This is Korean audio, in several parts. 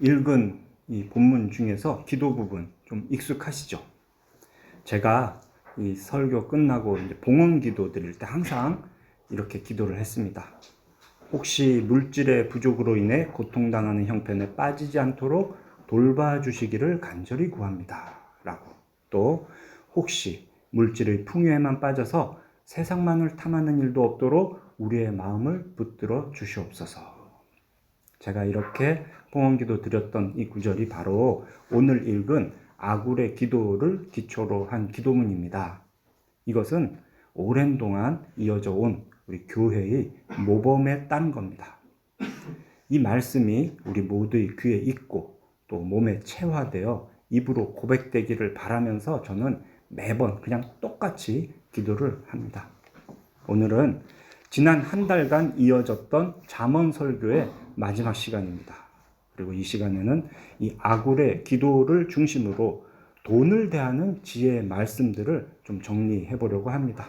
읽은 이 본문 중에서 기도 부분 좀 익숙하시죠? 제가 이 설교 끝나고 이제 봉헌 기도 드릴 때 항상 이렇게 기도를 했습니다. 혹시 물질의 부족으로 인해 고통당하는 형편에 빠지지 않도록 돌봐주시기를 간절히 구합니다. 라고. 또 혹시 물질의 풍요에만 빠져서 세상만을 탐하는 일도 없도록 우리의 마음을 붙들어 주시옵소서. 제가 이렇게 봉헌기도 드렸던 이 구절이 바로 오늘 읽은 아굴의 기도를 기초로 한 기도문입니다. 이것은 오랜 동안 이어져 온 우리 교회의 모범에 따른 겁니다. 이 말씀이 우리 모두의 귀에 익고 또 몸에 체화되어 입으로 고백되기를 바라면서 저는 매번 그냥 똑같이 기도를 합니다. 오늘은 지난 한 달간 이어졌던 잠언 설교의 마지막 시간입니다. 그리고 이 시간에는 이 아굴의 기도를 중심으로 돈을 대하는 지혜의 말씀들을 좀 정리해 보려고 합니다.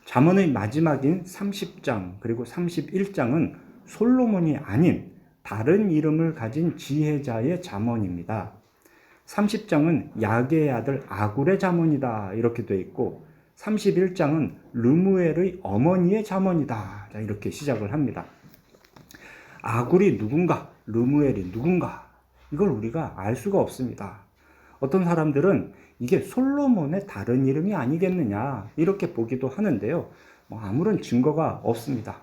잠언의 마지막인 30장 그리고 31장은 솔로몬이 아닌 다른 이름을 가진 지혜자의 잠언입니다. 30장은 야게의 아들 아굴의 잠언이다 이렇게 되어 있고 31장은 르무엘의 어머니의 잠언이다 이렇게 시작을 합니다. 아굴이 누군가, 르무엘이 누군가 이걸 우리가 알 수가 없습니다. 어떤 사람들은 이게 솔로몬의 다른 이름이 아니겠느냐 이렇게 보기도 하는데요. 아무런 증거가 없습니다.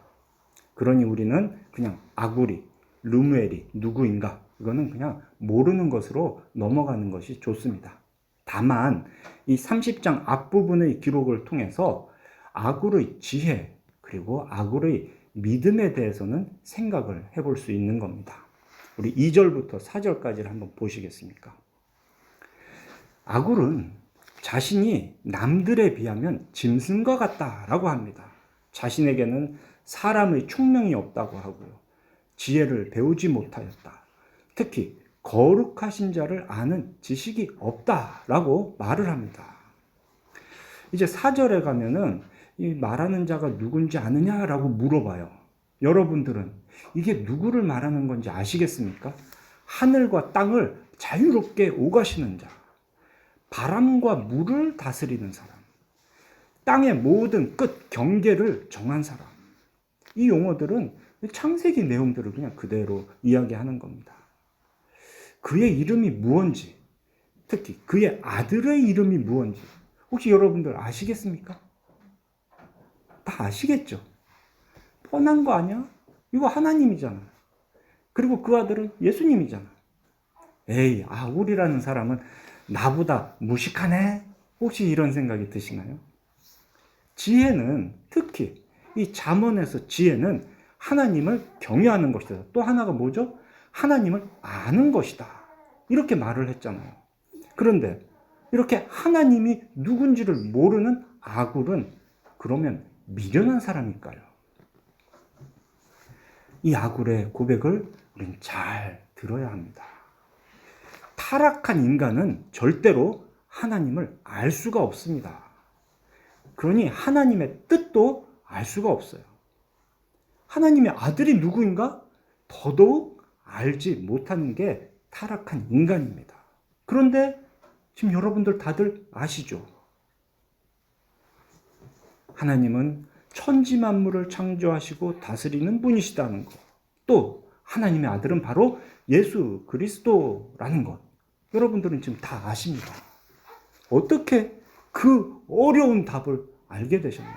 그러니 우리는 그냥 아굴이, 르무엘이 누구인가 이거는 그냥 모르는 것으로 넘어가는 것이 좋습니다. 다만 이 30장 앞부분의 기록을 통해서 아굴의 지혜 그리고 아굴의 믿음에 대해서는 생각을 해볼 수 있는 겁니다. 우리 2절부터 4절까지를 한번 보시겠습니까? 아굴은 자신이 남들에 비하면 짐승과 같다라고 합니다. 자신에게는 사람의 총명이 없다고 하고요. 지혜를 배우지 못하였다. 특히 거룩하신 자를 아는 지식이 없다라고 말을 합니다. 이제 4절에 가면은 이 말하는 자가 누군지 아느냐라고 물어봐요. 여러분들은 이게 누구를 말하는 건지 아시겠습니까? 하늘과 땅을 자유롭게 오가시는 자, 바람과 물을 다스리는 사람, 땅의 모든 끝 경계를 정한 사람. 이 용어들은 창세기 내용들을 그냥 그대로 이야기하는 겁니다. 그의 이름이 무언지, 특히 그의 아들의 이름이 무언지 혹시 여러분들 아시겠습니까? 다 아시겠죠? 뻔한 거 아니야? 이거 하나님이잖아. 그리고 그 아들은 예수님이잖아. 에이, 아굴이라는 사람은 나보다 무식하네? 혹시 이런 생각이 드시나요? 지혜는 특히 이 잠언에서 지혜는 하나님을 경외하는 것이다. 또 하나가 뭐죠? 하나님을 아는 것이다. 이렇게 말을 했잖아요. 그런데 이렇게 하나님이 누군지를 모르는 아굴은 그러면 미련한 사람일까요? 이 아굴의 고백을 우리는 잘 들어야 합니다. 타락한 인간은 절대로 하나님을 알 수가 없습니다. 그러니 하나님의 뜻도 알 수가 없어요. 하나님의 아들이 누구인가? 더더욱 알지 못하는 게 타락한 인간입니다. 그런데 지금 여러분들 다들 아시죠? 하나님은 천지 만물을 창조하시고 다스리는 분이시다는 것. 또 하나님의 아들은 바로 예수 그리스도라는 것. 여러분들은 지금 다 아십니다. 어떻게 그 어려운 답을 알게 되셨나요?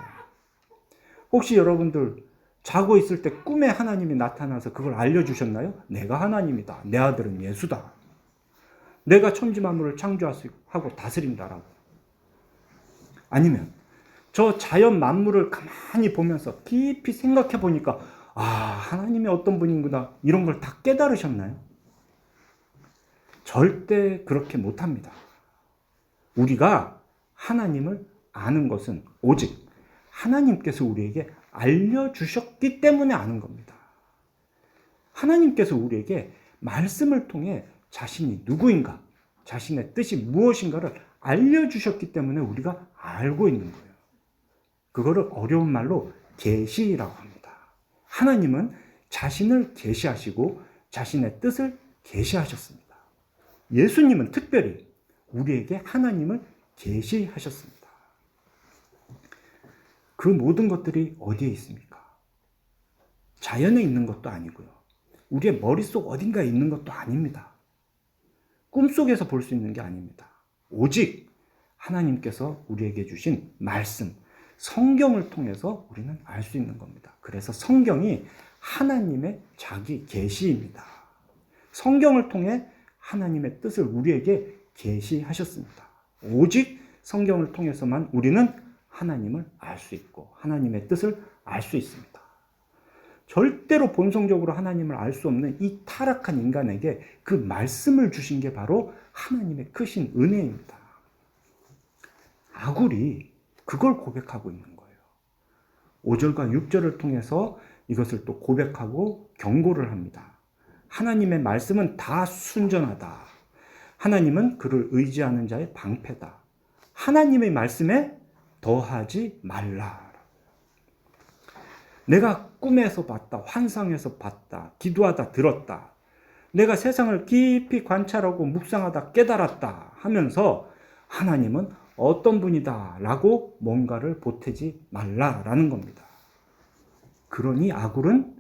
혹시 여러분들 자고 있을 때 꿈에 하나님이 나타나서 그걸 알려주셨나요? 내가 하나님이다. 내 아들은 예수다. 내가 천지 만물을 창조하고 다스린다라고. 아니면 저 자연 만물을 가만히 보면서 깊이 생각해 보니까 하나님이 어떤 분인구나 이런 걸 다 깨달으셨나요? 절대 그렇게 못합니다. 우리가 하나님을 아는 것은 오직 하나님께서 우리에게 알려주셨기 때문에 아는 겁니다. 하나님께서 우리에게 말씀을 통해 자신이 누구인가, 자신의 뜻이 무엇인가를 알려주셨기 때문에 우리가 알고 있는 거예요. 그거를 어려운 말로 계시라고 합니다. 하나님은 자신을 계시하시고 자신의 뜻을 계시하셨습니다. 예수님은 특별히 우리에게 하나님을 계시하셨습니다. 그 모든 것들이 어디에 있습니까? 자연에 있는 것도 아니고요. 우리의 머릿속 어딘가에 있는 것도 아닙니다. 꿈속에서 볼 수 있는 게 아닙니다. 오직 하나님께서 우리에게 주신 말씀, 성경을 통해서 우리는 알 수 있는 겁니다. 그래서 성경이 하나님의 자기 계시입니다. 성경을 통해 하나님의 뜻을 우리에게 계시하셨습니다. 오직 성경을 통해서만 우리는 하나님을 알 수 있고 하나님의 뜻을 알 수 있습니다. 절대로 본성적으로 하나님을 알 수 없는 이 타락한 인간에게 그 말씀을 주신 게 바로 하나님의 크신 은혜입니다. 아굴이 그걸 고백하고 있는 거예요. 5절과 6절을 통해서 이것을 또 고백하고 경고를 합니다. 하나님의 말씀은 다 순전하다. 하나님은 그를 의지하는 자의 방패다. 하나님의 말씀에 더하지 말라. 내가 꿈에서 봤다, 환상에서 봤다, 기도하다 들었다. 내가 세상을 깊이 관찰하고 묵상하다 깨달았다 하면서 하나님은 어떤 분이다 라고 뭔가를 보태지 말라라는 겁니다. 그러니 아굴은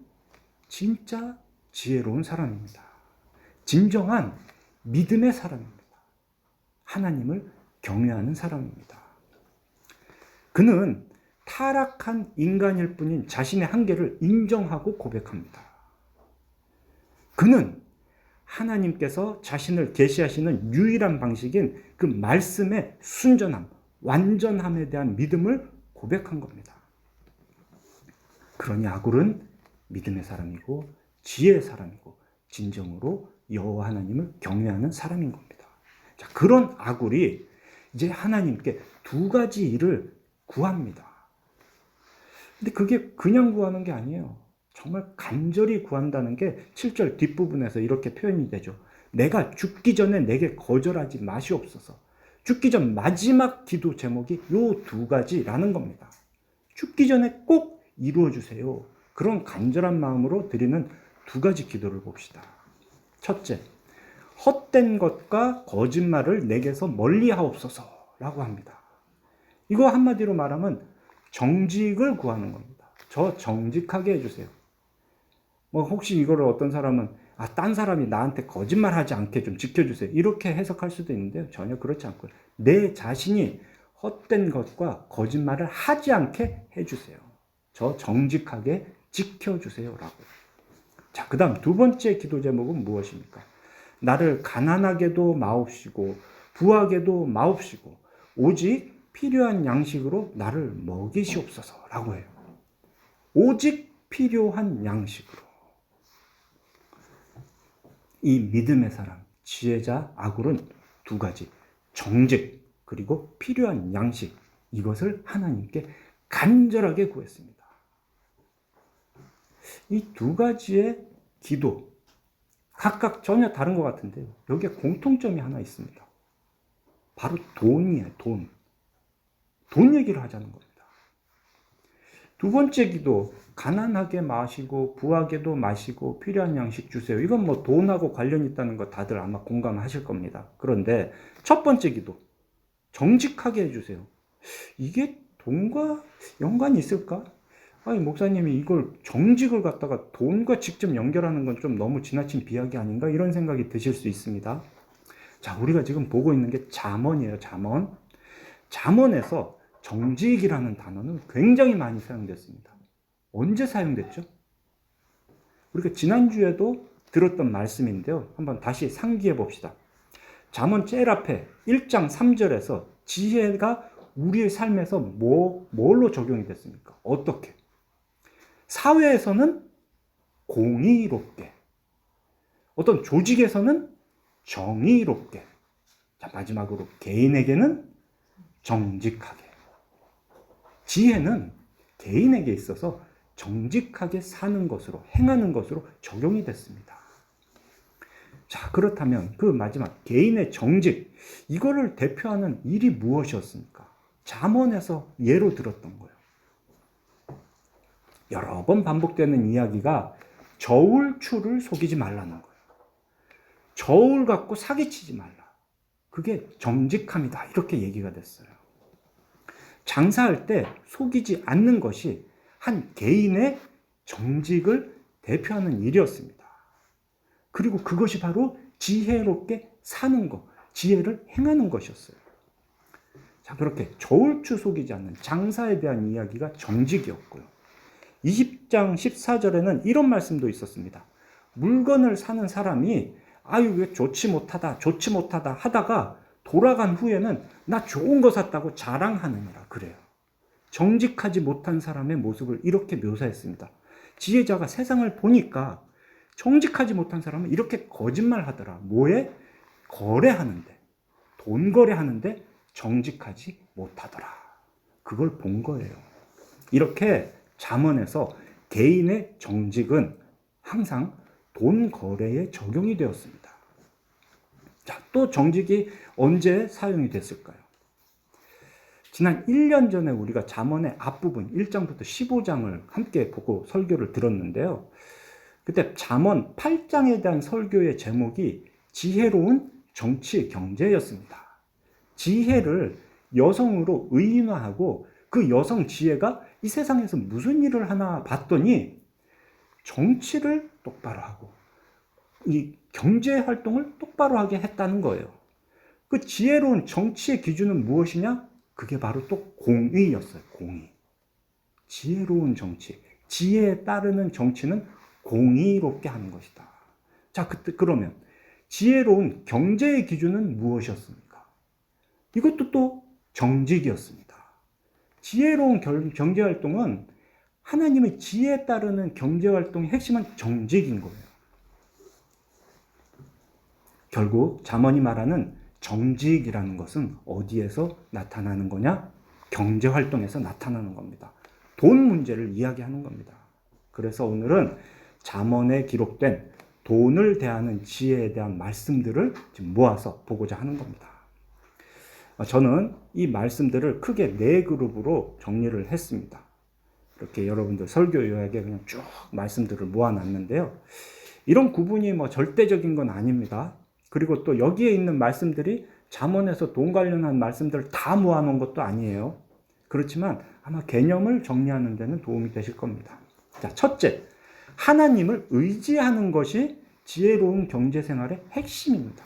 진짜 지혜로운 사람입니다. 진정한 믿음의 사람입니다. 하나님을 경외하는 사람입니다. 그는 타락한 인간일 뿐인 자신의 한계를 인정하고 고백합니다. 그는 하나님께서 자신을 계시하시는 유일한 방식인 그 말씀의 순전함, 완전함에 대한 믿음을 고백한 겁니다. 그러니 아굴은 믿음의 사람이고 지혜의 사람이고 진정으로 여호와 하나님을 경외하는 사람인 겁니다. 자, 그런 아굴이 이제 하나님께 두 가지 일을 구합니다. 근데 그게 그냥 구하는 게 아니에요. 정말 간절히 구한다는 게 7절 뒷부분에서 이렇게 표현이 되죠. 내가 죽기 전에 내게 거절하지 마시옵소서. 죽기 전 마지막 기도 제목이 요 두 가지라는 겁니다. 죽기 전에 꼭 이루어 주세요. 그런 간절한 마음으로 드리는 두 가지 기도를 봅시다. 첫째, 헛된 것과 거짓말을 내게서 멀리 하옵소서라고 합니다. 이거 한마디로 말하면 정직을 구하는 겁니다. 저 정직하게 해주세요. 뭐 혹시 이거를 어떤 사람은 딴 사람이 나한테 거짓말하지 않게 좀 지켜주세요. 이렇게 해석할 수도 있는데요. 전혀 그렇지 않고요. 내 자신이 헛된 것과 거짓말을 하지 않게 해주세요. 저 정직하게 지켜주세요라고. 자, 그 다음 두 번째 기도 제목은 무엇입니까? 나를 가난하게도 마옵시고 부하게도 마옵시고 오직 필요한 양식으로 나를 먹이시옵소서라고 해요. 오직 필요한 양식으로. 이 믿음의 사람, 지혜자 아굴은 두 가지, 정직 그리고 필요한 양식, 이것을 하나님께 간절하게 구했습니다. 이 두 가지의 기도, 각각 전혀 다른 것 같은데요. 여기에 공통점이 하나 있습니다. 바로 돈이에요, 돈. 돈 얘기를 하자는 겁니다. 두 번째 기도, 가난하게 마시고 부하게도 마시고 필요한 양식 주세요. 이건 뭐 돈하고 관련 있다는 거 다들 아마 공감하실 겁니다. 그런데 첫 번째 기도, 정직하게 해주세요. 이게 돈과 연관이 있을까? 아니, 목사님이 이걸 정직을 갖다가 돈과 직접 연결하는 건 좀 너무 지나친 비약이 아닌가? 이런 생각이 드실 수 있습니다. 자, 우리가 지금 보고 있는 게 잠언이에요, 잠언. 잠언에서 정직이라는 단어는 굉장히 많이 사용됐습니다. 언제 사용됐죠? 우리가 지난주에도 들었던 말씀인데요. 한번 다시 상기해 봅시다. 잠언 제일 앞에 1장 3절에서 지혜가 우리의 삶에서 뭘로 적용이 됐습니까? 어떻게? 사회에서는 공의롭게, 어떤 조직에서는 정의롭게, 자, 마지막으로 개인에게는 정직하게. 지혜는 개인에게 있어서 정직하게 사는 것으로, 행하는 것으로 적용이 됐습니다. 자, 그렇다면 그 마지막 개인의 정직, 이거를 대표하는 일이 무엇이었습니까? 잠언에서 예로 들었던 거예요. 여러 번 반복되는 이야기가 저울추를 속이지 말라는 거예요. 저울 갖고 사기치지 말라. 그게 정직함이다. 이렇게 얘기가 됐어요. 장사할 때 속이지 않는 것이 한 개인의 정직을 대표하는 일이었습니다. 그리고 그것이 바로 지혜롭게 사는 것, 지혜를 행하는 것이었어요. 자, 그렇게 저울추 속이지 않는 장사에 대한 이야기가 정직이었고요. 20장 14절에는 이런 말씀도 있었습니다. 물건을 사는 사람이 아유 왜 좋지 못하다 하다가 돌아간 후에는 나 좋은 거 샀다고 자랑하느니라 그래요. 정직하지 못한 사람의 모습을 이렇게 묘사했습니다. 지혜자가 세상을 보니까 정직하지 못한 사람은 이렇게 거짓말하더라. 뭐에? 거래하는데, 돈 거래하는데 정직하지 못하더라. 그걸 본 거예요. 이렇게 잠언에서 개인의 정직은 항상 돈 거래에 적용이 되었습니다. 자, 또 정직이 언제 사용이 됐을까요? 지난 1년 전에 우리가 잠언의 앞부분 1장부터 15장을 함께 보고 설교를 들었는데요. 그때 잠언 8장에 대한 설교의 제목이 지혜로운 정치 경제였습니다. 지혜를 여성으로 의인화하고 그 여성 지혜가 이 세상에서 무슨 일을 하나 봤더니 정치를 똑바로 하고 이 경제 활동을 똑바로 하게 했다는 거예요. 그 지혜로운 정치의 기준은 무엇이냐? 그게 바로 또 공의였어요. 공의. 지혜로운 정치, 지혜에 따르는 정치는 공의롭게 하는 것이다. 자, 그러면 지혜로운 경제의 기준은 무엇이었습니까? 이것도 또 정직이었습니다. 지혜로운 경제활동은 하나님의 지혜에 따르는 경제활동의 핵심은 정직인 거예요. 결국 잠언이 말하는 정직이라는 것은 어디에서 나타나는 거냐? 경제활동에서 나타나는 겁니다. 돈 문제를 이야기하는 겁니다. 그래서 오늘은 잠언에 기록된 돈을 대하는 지혜에 대한 말씀들을 지금 모아서 보고자 하는 겁니다. 저는 이 말씀들을 크게 4그룹으로 정리를 했습니다. 이렇게 여러분들 설교 요약에 그냥 쭉 말씀들을 모아놨는데요. 이런 구분이 절대적인 건 아닙니다. 그리고 또 여기에 있는 말씀들이 잠언에서 돈 관련한 말씀들을 다 모아놓은 것도 아니에요. 그렇지만 아마 개념을 정리하는 데는 도움이 되실 겁니다. 자, 첫째, 하나님을 의지하는 것이 지혜로운 경제생활의 핵심입니다.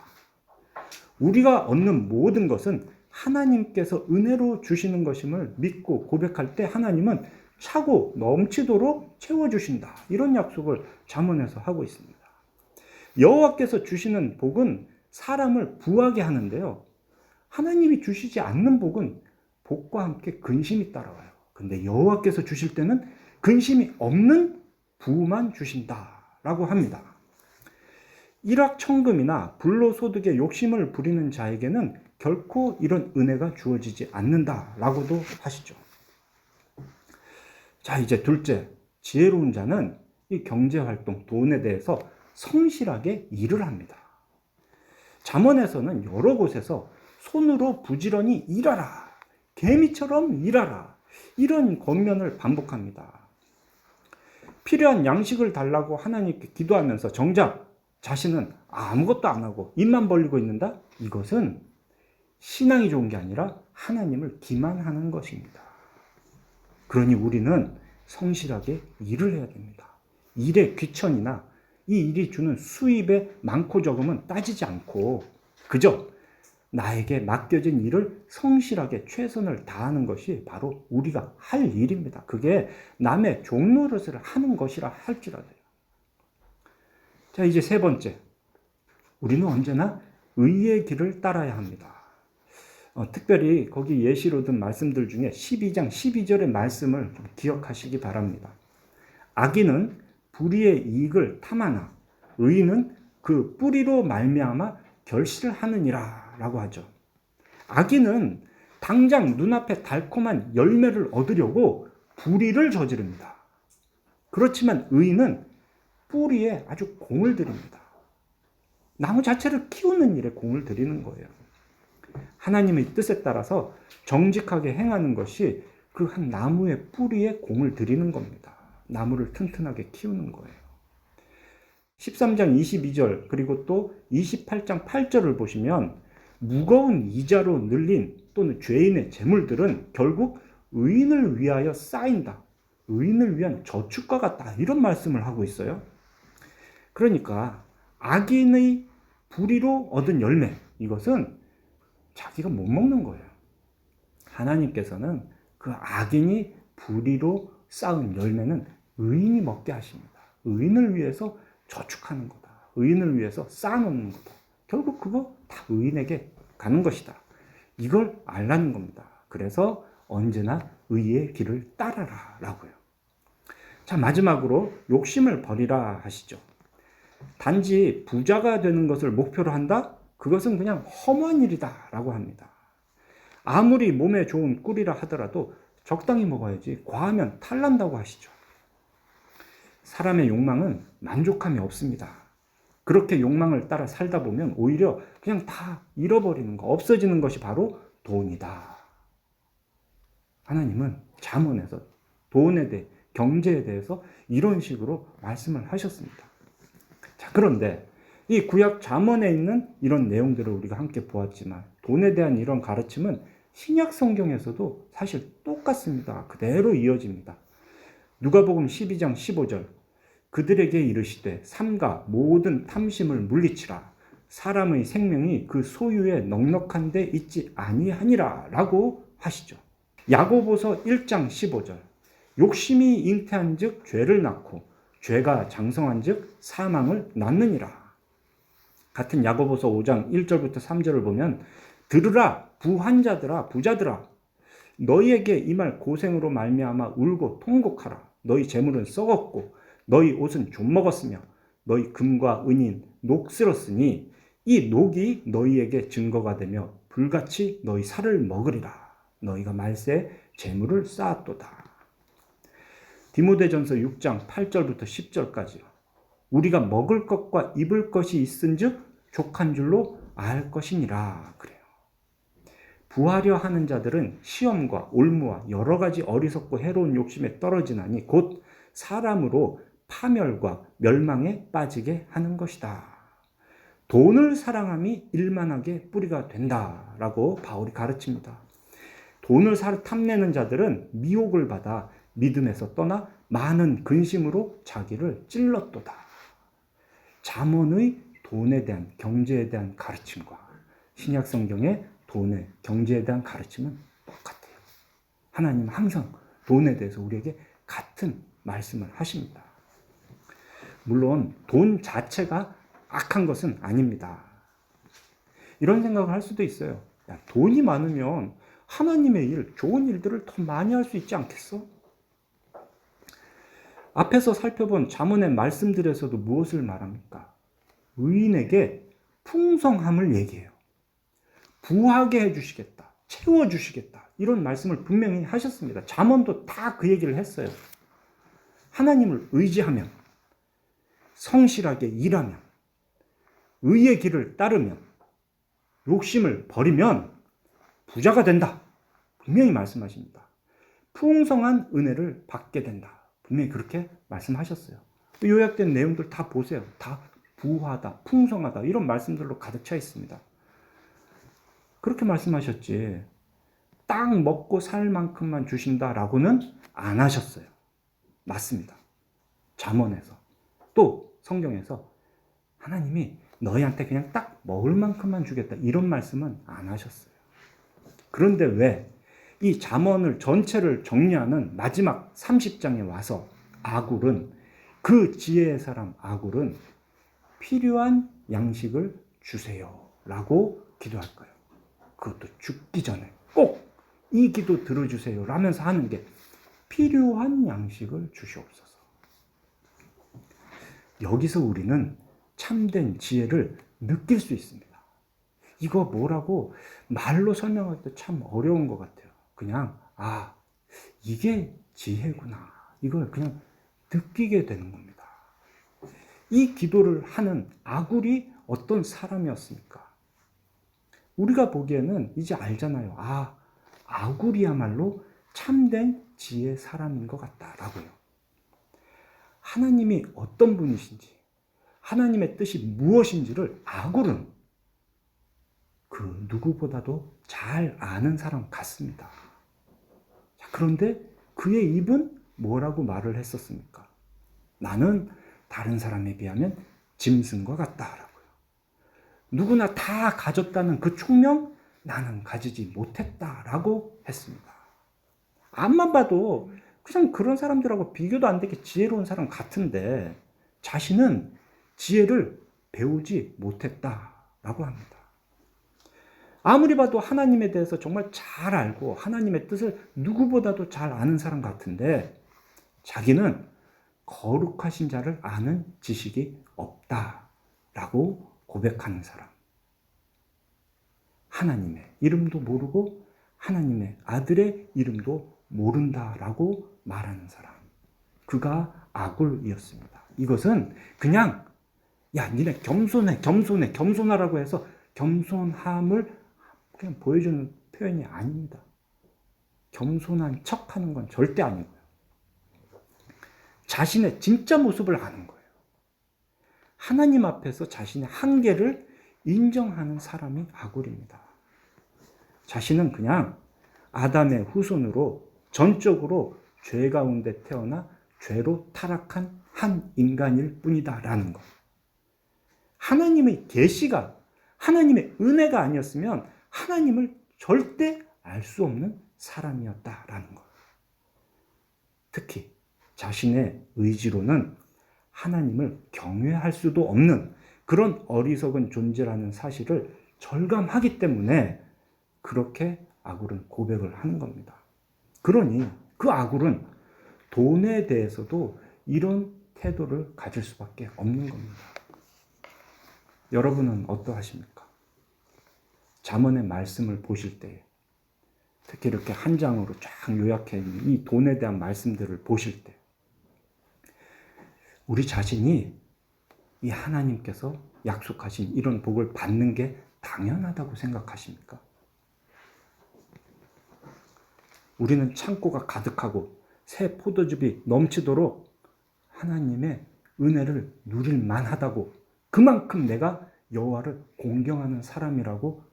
우리가 얻는 모든 것은 하나님께서 은혜로 주시는 것임을 믿고 고백할 때 하나님은 차고 넘치도록 채워주신다. 이런 약속을 잠언에서 하고 있습니다. 여호와께서 주시는 복은 사람을 부하게 하는데요. 하나님이 주시지 않는 복은 복과 함께 근심이 따라와요. 근데 여호와께서 주실 때는 근심이 없는 부만 주신다라고 합니다. 일확천금이나 불로소득에 욕심을 부리는 자에게는 결코 이런 은혜가 주어지지 않는다라고도 하시죠. 자, 이제 둘째, 지혜로운 자는 이 경제활동, 돈에 대해서 성실하게 일을 합니다. 잠언에서는 여러 곳에서 손으로 부지런히 일하라, 개미처럼 일하라, 이런 권면을 반복합니다. 필요한 양식을 달라고 하나님께 기도하면서 정작 자신은 아무것도 안 하고 입만 벌리고 있는다? 이것은 신앙이 좋은 게 아니라 하나님을 기만하는 것입니다. 그러니 우리는 성실하게 일을 해야 됩니다. 일의 귀천이나 이 일이 주는 수입의 많고 적음은 따지지 않고 그저 나에게 맡겨진 일을 성실하게 최선을 다하는 것이 바로 우리가 할 일입니다. 그게 남의 종노릇을 하는 것이라 할지라도요. 자, 이제 세 번째. 우리는 언제나 의의 길을 따라야 합니다. 특별히 거기 예시로 든 말씀들 중에 12장 12절의 말씀을 좀 기억하시기 바랍니다. 악인은 불의의 이익을 탐하나 의인은 그 뿌리로 말미암아 결실을 하느니라 라고 하죠. 악인은 당장 눈앞에 달콤한 열매를 얻으려고 불의를 저지릅니다. 그렇지만 의인은 뿌리에 아주 공을 들입니다. 나무 자체를 키우는 일에 공을 들이는 거예요. 하나님의 뜻에 따라서 정직하게 행하는 것이 그 한 나무의 뿌리에 공을 들이는 겁니다. 나무를 튼튼하게 키우는 거예요. 13장 22절 그리고 또 28장 8절을 보시면 무거운 이자로 늘린 또는 죄인의 재물들은 결국 의인을 위하여 쌓인다. 의인을 위한 저축과 같다. 이런 말씀을 하고 있어요. 그러니까 악인의 불의로 얻은 열매, 이것은 자기가 못 먹는 거예요. 하나님께서는 그 악인이 불의로 쌓은 열매는 의인이 먹게 하십니다. 의인을 위해서 저축하는 거다. 의인을 위해서 쌓아놓는 거다. 결국 그거 다 의인에게 가는 것이다. 이걸 알라는 겁니다. 그래서 언제나 의의 길을 따라라 라고요. 자, 마지막으로 욕심을 버리라 하시죠. 단지 부자가 되는 것을 목표로 한다? 그것은 그냥 허무한 일이다 라고 합니다. 아무리 몸에 좋은 꿀이라 하더라도 적당히 먹어야지 과하면 탈난다고 하시죠. 사람의 욕망은 만족함이 없습니다. 그렇게 욕망을 따라 살다 보면 오히려 그냥 다 잃어버리는 거, 없어지는 것이 바로 돈이다. 하나님은 잠언에서 돈에 대해, 경제에 대해서 이런 식으로 말씀을 하셨습니다. 자, 그런데 이 구약 잠언에 있는 이런 내용들을 우리가 함께 보았지만 돈에 대한 이런 가르침은 신약 성경에서도 사실 똑같습니다. 그대로 이어집니다. 누가복음 12장 15절 그들에게 이르시되 삼가 모든 탐심을 물리치라 사람의 생명이 그 소유에 넉넉한 데 있지 아니하니라 라고 하시죠. 야고보서 1장 15절 욕심이 잉태한 즉 죄를 낳고 죄가 장성한 즉 사망을 낳느니라. 같은 야고보서 5장 1절부터 3절을 보면 들으라 부한자들아 부자들아 너희에게 이 말 고생으로 말미암아 울고 통곡하라. 너희 재물은 썩었고 너희 옷은 좀먹었으며 너희 금과 은인 녹슬었으니 이 녹이 너희에게 증거가 되며 불같이 너희 살을 먹으리라. 너희가 말세에 재물을 쌓았도다. 디모데전서 6장 8절부터 10절까지요. 우리가 먹을 것과 입을 것이 있은즉 족한 줄로 알 것이니라 그래요. 부하려 하는 자들은 시험과 올무와 여러 가지 어리석고 해로운 욕심에 떨어지나니 곧 사람으로 파멸과 멸망에 빠지게 하는 것이다. 돈을 사랑함이 일만하게 뿌리가 된다라고 바울이 가르칩니다. 돈을 탐내는 자들은 미혹을 받아 믿음에서 떠나 많은 근심으로 자기를 찔렀도다. 잠언의 돈에 대한 경제에 대한 가르침과 신약 성경의 돈의 경제에 대한 가르침은 똑같아요. 하나님은 항상 돈에 대해서 우리에게 같은 말씀을 하십니다. 물론 돈 자체가 악한 것은 아닙니다. 이런 생각을 할 수도 있어요. 야, 돈이 많으면 하나님의 일, 좋은 일들을 더 많이 할 수 있지 않겠어? 앞에서 살펴본 잠언의 말씀들에서도 무엇을 말합니까? 의인에게 풍성함을 얘기해요. 부하게 해주시겠다. 채워주시겠다. 이런 말씀을 분명히 하셨습니다. 잠언도 다 그 얘기를 했어요. 하나님을 의지하면, 성실하게 일하면, 의의 길을 따르면, 욕심을 버리면 부자가 된다. 분명히 말씀하십니다. 풍성한 은혜를 받게 된다. 분명히 그렇게 말씀하셨어요. 요약된 내용들 다 보세요. 다 부하다, 풍성하다 이런 말씀들로 가득 차 있습니다. 그렇게 말씀하셨지 딱 먹고 살 만큼만 주신다라고는 안 하셨어요. 맞습니다. 잠언에서 또 성경에서 하나님이 너희한테 그냥 딱 먹을 만큼만 주겠다 이런 말씀은 안 하셨어요. 그런데 왜 이 잠언을 전체를 정리하는 마지막 30장에 와서 아굴은 그 지혜의 사람 아굴은 필요한 양식을 주세요 라고 기도할 거예요. 그것도 죽기 전에 꼭 이 기도 들어주세요 라면서 하는 게 필요한 양식을 주시옵소서. 여기서 우리는 참된 지혜를 느낄 수 있습니다. 이거 뭐라고 말로 설명하기도 참 어려운 것 같아요. 그냥 이게 지혜구나. 이걸 그냥 느끼게 되는 겁니다. 이 기도를 하는 아굴이 어떤 사람이었습니까? 우리가 보기에는 이제 알잖아요. 아굴이야말로 참된 지혜의 사람인 것 같다라고요. 하나님이 어떤 분이신지, 하나님의 뜻이 무엇인지를 아굴은 그 누구보다도 잘 아는 사람 같습니다. 자, 그런데 그의 입은 뭐라고 말을 했었습니까? 나는 다른 사람에 비하면 짐승과 같다라고요. 누구나 다 가졌다는 그 총명 나는 가지지 못했다라고 했습니다. 앞만 봐도 그냥 그런 사람들하고 비교도 안 되게 지혜로운 사람 같은데 자신은 지혜를 배우지 못했다라고 합니다. 아무리 봐도 하나님에 대해서 정말 잘 알고 하나님의 뜻을 누구보다도 잘 아는 사람 같은데 자기는 거룩하신 자를 아는 지식이 없다라고 고백하는 사람. 하나님의 이름도 모르고 하나님의 아들의 이름도 모른다라고 말하는 사람. 그가 아굴이었습니다. 이것은 그냥 야 니네 겸손하라고 해서 겸손함을 그냥 보여주는 표현이 아닙니다. 겸손한 척하는 건 절대 아니고요. 자신의 진짜 모습을 아는 거예요. 하나님 앞에서 자신의 한계를 인정하는 사람이 아굴입니다. 자신은 그냥 아담의 후손으로 전적으로 죄 가운데 태어나 죄로 타락한 한 인간일 뿐이다라는 것. 하나님의 계시가 하나님의 은혜가 아니었으면 하나님을 절대 알 수 없는 사람이었다라는 것. 특히 자신의 의지로는 하나님을 경외할 수도 없는 그런 어리석은 존재라는 사실을 절감하기 때문에 그렇게 아굴은 고백을 하는 겁니다. 그러니 그 아굴은 돈에 대해서도 이런 태도를 가질 수밖에 없는 겁니다. 여러분은 어떠하십니까? 잠언의 말씀을 보실 때 특히 이렇게 한 장으로 쫙 요약해 있는 이 돈에 대한 말씀들을 보실 때 우리 자신이 이 하나님께서 약속하신 이런 복을 받는 게 당연하다고 생각하십니까? 우리는 창고가 가득하고 새 포도즙이 넘치도록 하나님의 은혜를 누릴 만하다고 그만큼 내가 여호와를 공경하는 사람이라고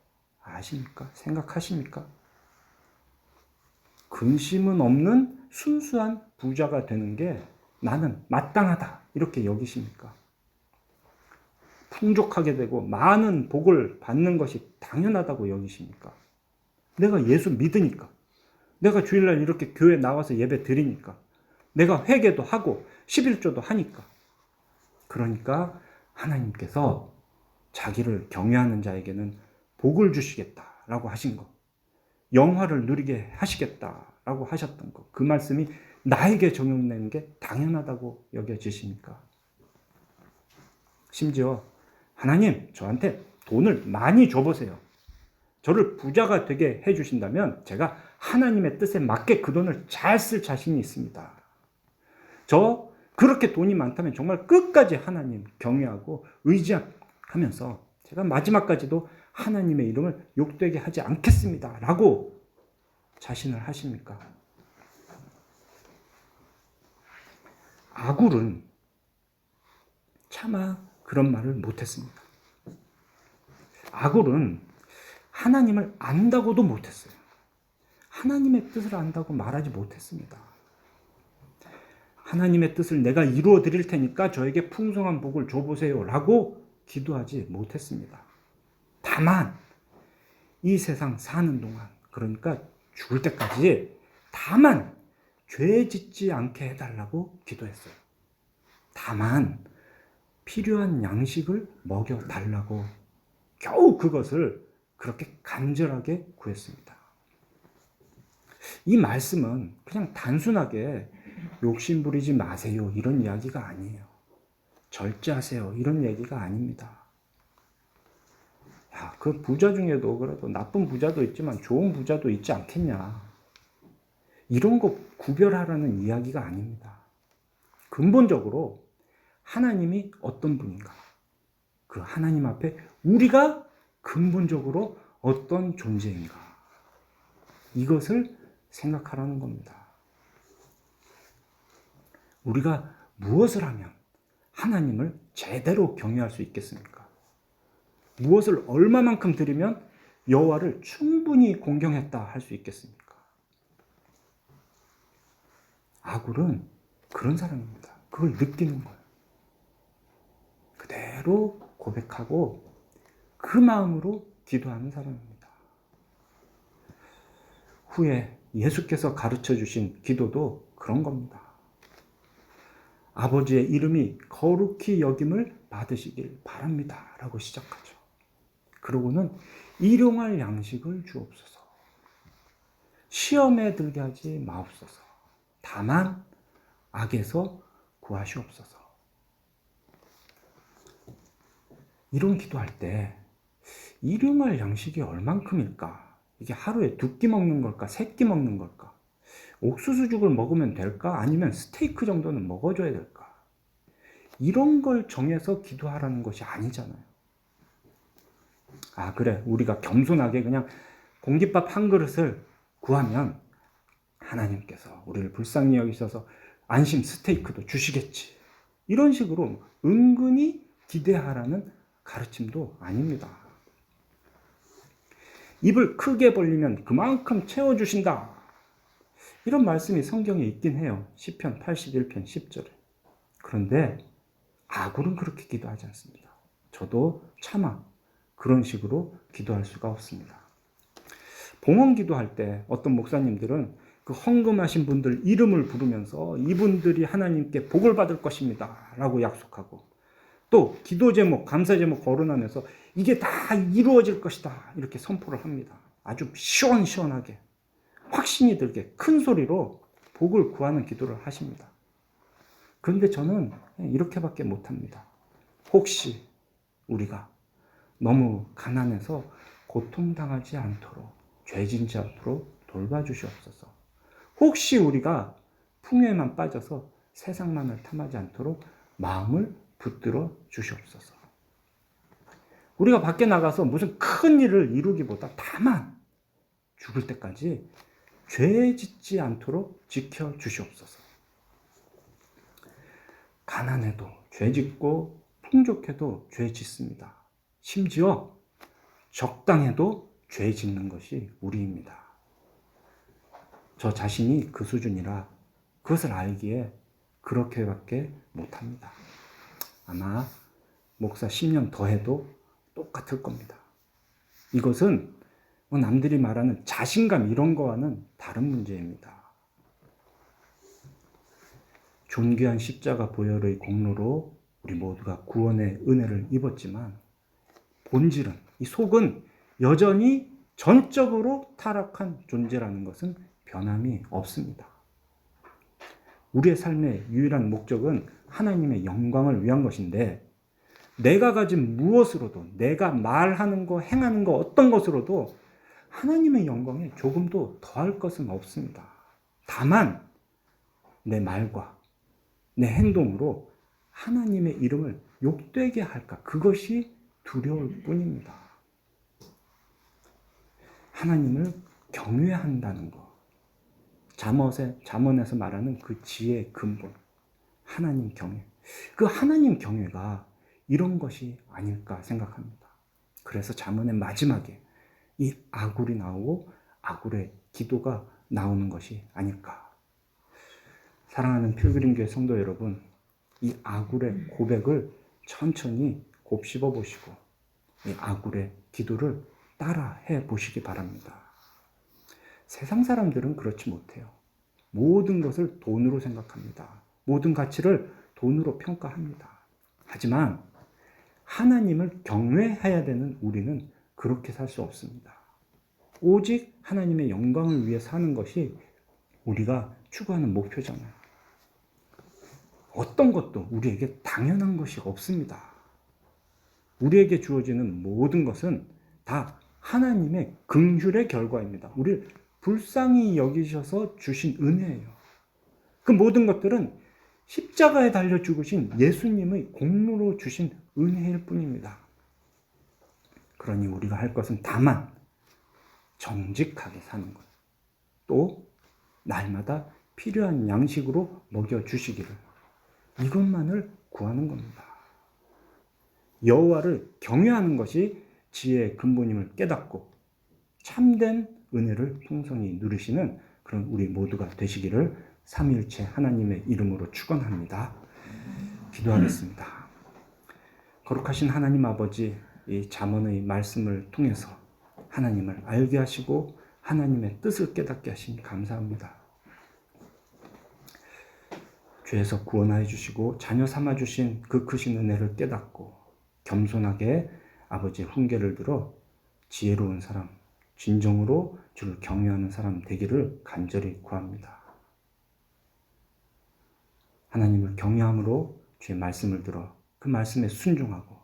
아십니까? 생각하십니까? 근심은 없는 순수한 부자가 되는 게 나는 마땅하다 이렇게 여기십니까? 풍족하게 되고 많은 복을 받는 것이 당연하다고 여기십니까? 내가 예수 믿으니까, 내가 주일날 이렇게 교회 나와서 예배 드리니까, 내가 회개도 하고 11조도 하니까, 그러니까 하나님께서 자기를 경외하는 자에게는 복을 주시겠다라고 하신 것, 영화를 누리게 하시겠다라고 하셨던 것, 그 말씀이 나에게 적용되는 게 당연하다고 여겨지십니까? 심지어 하나님 저한테 돈을 많이 줘보세요. 저를 부자가 되게 해주신다면 제가 하나님의 뜻에 맞게 그 돈을 잘 쓸 자신이 있습니다. 저 그렇게 돈이 많다면 정말 끝까지 하나님 경외하고 의지하면서 제가 마지막까지도 하나님의 이름을 욕되게 하지 않겠습니다. 라고 자신을 하십니까? 아굴은 차마 그런 말을 못했습니다. 아굴은 하나님을 안다고도 못했어요. 하나님의 뜻을 안다고 말하지 못했습니다. 하나님의 뜻을 내가 이루어 드릴 테니까 저에게 풍성한 복을 줘보세요 라고 기도하지 못했습니다. 다만 이 세상 사는 동안, 그러니까 죽을 때까지 다만 죄 짓지 않게 해달라고 기도했어요. 다만 필요한 양식을 먹여달라고 겨우 그것을 그렇게 간절하게 구했습니다. 이 말씀은 그냥 단순하게 욕심 부리지 마세요 이런 이야기가 아니에요. 절제하세요 이런 얘기가 아닙니다. 야, 그 부자 중에도 그래도 나쁜 부자도 있지만 좋은 부자도 있지 않겠냐. 이런 거 구별하라는 이야기가 아닙니다. 근본적으로 하나님이 어떤 분인가? 그 하나님 앞에 우리가 근본적으로 어떤 존재인가? 이것을 생각하라는 겁니다. 우리가 무엇을 하면 하나님을 제대로 경외할 수 있겠습니까? 무엇을 얼마만큼 드리면 여호와를 충분히 공경했다 할 수 있겠습니까? 아굴은 그런 사람입니다. 그걸 느끼는 거예요. 그대로 고백하고 그 마음으로 기도하는 사람입니다. 후에 예수께서 가르쳐 주신 기도도 그런 겁니다. 아버지의 이름이 거룩히 여김을 받으시길 바랍니다. 라고 시작하죠. 그러고는 일용할 양식을 주옵소서. 시험에 들게 하지 마옵소서. 다만 악에서 구하시옵소서. 이런 기도할 때 일용할 양식이 얼만큼일까? 이게 하루에 2끼 먹는 걸까? 3끼 먹는 걸까? 옥수수죽을 먹으면 될까? 아니면 스테이크 정도는 먹어줘야 될까? 이런 걸 정해서 기도하라는 것이 아니잖아요. 아, 그래. 우리가 겸손하게 그냥 공깃밥 한 그릇을 구하면 하나님께서 우리를 불쌍히 여기셔서 안심 스테이크도 주시겠지. 이런 식으로 은근히 기대하라는 가르침도 아닙니다. 입을 크게 벌리면 그만큼 채워주신다. 이런 말씀이 성경에 있긴 해요. 시편 81편 10절에. 그런데 아굴은 그렇게 기도하지 않습니다. 저도 차마 그런 식으로 기도할 수가 없습니다. 봉헌 기도할 때 어떤 목사님들은 그 헌금하신 분들 이름을 부르면서 이분들이 하나님께 복을 받을 것입니다 라고 약속하고, 또 기도 제목, 감사 제목 거론하면서 이게 다 이루어질 것이다 이렇게 선포를 합니다. 아주 시원시원하게 확신이 들게 큰 소리로 복을 구하는 기도를 하십니다. 그런데 저는 이렇게밖에 못합니다. 혹시 우리가 너무 가난해서 고통당하지 않도록, 죄짓지 않도록 돌봐주시옵소서. 혹시 우리가 풍요에만 빠져서 세상만을 탐하지 않도록 마음을 붙들어 주시옵소서. 우리가 밖에 나가서 무슨 큰 일을 이루기보다 다만 죽을 때까지 죄 짓지 않도록 지켜 주시옵소서. 가난해도 죄 짓고 풍족해도 죄 짓습니다. 심지어 적당해도 죄 짓는 것이 우리입니다. 저 자신이 그 수준이라 그것을 알기에 그렇게밖에 못합니다. 아마 목사 10년 더 해도 똑같을 겁니다. 이것은 남들이 말하는 자신감 이런 거와는 다른 문제입니다. 존귀한 십자가 보혈의 공로로 우리 모두가 구원의 은혜를 입었지만 본질은, 이 속은 여전히 전적으로 타락한 존재라는 것은 변함이 없습니다. 우리의 삶의 유일한 목적은 하나님의 영광을 위한 것인데, 내가 가진 무엇으로도, 내가 말하는 거, 행하는 거 어떤 것으로도 하나님의 영광에 조금도 더할 것은 없습니다. 다만 내 말과 내 행동으로 하나님의 이름을 욕되게 할까, 그것이 두려울 뿐입니다. 하나님을 경외한다는 것, 잠언에서 말하는 그 지혜의 근본, 하나님 경외. 그 하나님 경외가 이런 것이 아닐까 생각합니다. 그래서 잠언의 마지막에 이 아굴이 나오고 아굴의 기도가 나오는 것이 아닐까. 사랑하는 필그림교회 성도 여러분, 이 아굴의 고백을 천천히 곱씹어 보시고 이 아굴의 기도를 따라해 보시기 바랍니다. 세상 사람들은 그렇지 못해요. 모든 것을 돈으로 생각합니다. 모든 가치를 돈으로 평가합니다. 하지만 하나님을 경외해야 되는 우리는 그렇게 살 수 없습니다. 오직 하나님의 영광을 위해 사는 것이 우리가 추구하는 목표잖아요. 어떤 것도 우리에게 당연한 것이 없습니다. 우리에게 주어지는 모든 것은 다 하나님의 긍휼의 결과입니다. 우리를 불쌍히 여기셔서 주신 은혜예요. 그 모든 것들은 십자가에 달려 죽으신 예수님의 공로로 주신 은혜일 뿐입니다. 그러니 우리가 할 것은 다만 정직하게 사는 것, 또 날마다 필요한 양식으로 먹여주시기를, 이것만을 구하는 겁니다. 여호와를 경외하는 것이 지혜의 근본임을 깨닫고 참된 은혜를 풍성히 누리시는 그런 우리 모두가 되시기를 삼위일체 하나님의 이름으로 축원합니다. 기도하겠습니다. 거룩하신 하나님 아버지, 이 잠언의 말씀을 통해서 하나님을 알게 하시고 하나님의 뜻을 깨닫게 하시니 감사합니다. 죄에서 구원하여 주시고 자녀 삼아 주신 그 크신 은혜를 깨닫고 겸손하게 아버지의 훈계를 들어 지혜로운 사람, 진정으로 주를 경외하는 사람 되기를 간절히 구합니다. 하나님을 경외함으로 주의 말씀을 들어 그 말씀에 순종하고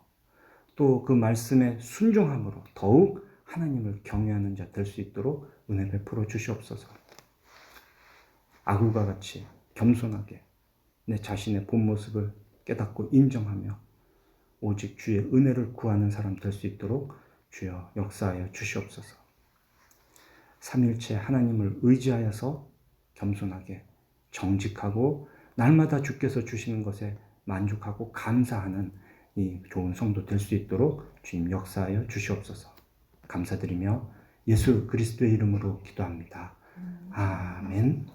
또 그 말씀에 순종함으로 더욱 하나님을 경외하는 자 될 수 있도록 은혜 베풀어 주시옵소서. 아구가 같이 겸손하게 내 자신의 본 모습을 깨닫고 인정하며 오직 주의 은혜를 구하는 사람 될 수 있도록 주여 역사하여 주시옵소서. 삼일체 하나님을 의지하여서 겸손하게 정직하고 날마다 주께서 주시는 것에 만족하고 감사하는 이 좋은 성도 될 수 있도록 주님 역사하여 주시옵소서. 감사드리며 예수 그리스도의 이름으로 기도합니다. 아멘.